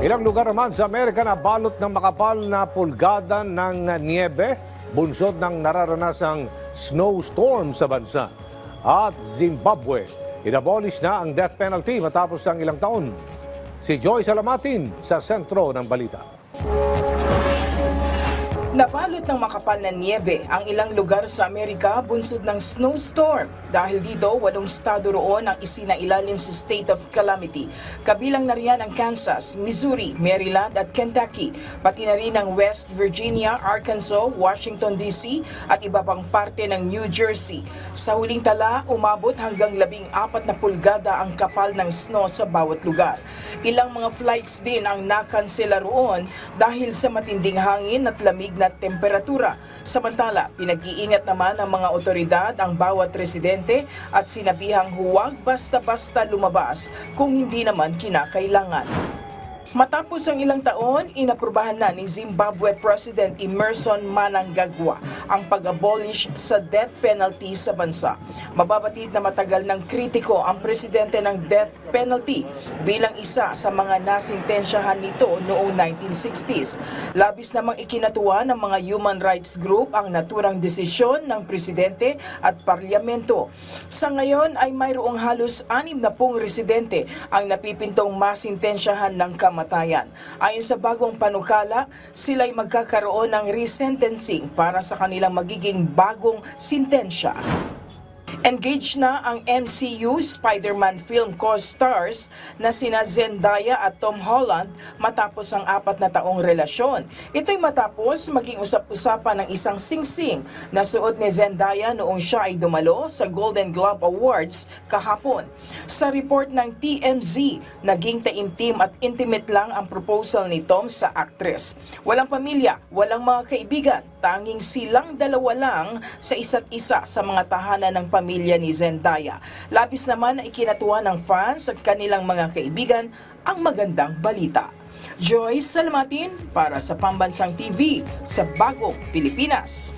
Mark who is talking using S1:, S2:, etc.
S1: Ilang lugar naman sa Amerika na balot ng makapal na pulgada ng niebe, bunsod ng nararanasang snowstorm sa bansa. At Zimbabwe, inabolish na ang death penalty matapos ang ilang taon. Si Joy Salamatin sa sentro ng balita.
S2: Nabalot ng makapal na niebe ang ilang lugar sa Amerika bunsod ng snowstorm. Dahil dito, 8 estado roon ang isinailalim sa state of calamity. Kabilang na riyan ang Kansas, Missouri, Maryland at Kentucky, pati na rin ang West Virginia, Arkansas, Washington DC at iba pang parte ng New Jersey. Sa huling tala, umabot hanggang 14 na pulgada ang kapal ng snow sa bawat lugar. Ilang mga flights din ang nakansela roon dahil sa matinding hangin at lamig na temperatura. Samantala, pinag-iingat naman ng mga otoridad ang bawat residente at sinabihang huwag basta-basta lumabas kung hindi naman kinakailangan. Matapos ang ilang taon, inaprubahan na ni Zimbabwe President Emmerson Mnangagwa ang pag-abolish sa death penalty sa bansa. Mababatid na matagal ng kritiko ang presidente ng death penalty bilang isa sa mga nasintensyahan nito noong 1960s. Labis namang ikinatuwa ng mga human rights group ang naturang desisyon ng presidente at parlamento. Sa ngayon ay mayroong halos 60 residente ang napipintong masintensyahan ng kamatayan. Ayon sa bagong panukala, sila'y magkakaroon ng resentencing para sa kanilang magiging bagong sintensya. Engaged na ang MCU Spider-Man film co-stars na sina Zendaya at Tom Holland matapos ang 4 na taong relasyon. Ito'y matapos maging usap-usapan ng isang singsing na suot ni Zendaya noong siya ay dumalo sa Golden Globe Awards kahapon. Sa report ng TMZ, naging taimtim at intimate lang ang proposal ni Tom sa actress. Walang pamilya, walang mga kaibigan, tanging silang dalawa lang sa isa't isa sa mga tahanan ng pamilya ni Zendaya. Labis naman na ikinatuwa ng fans at kanilang mga kaibigan ang magandang balita. Joy Salamatin para sa Pambansang TV sa Bagong Pilipinas.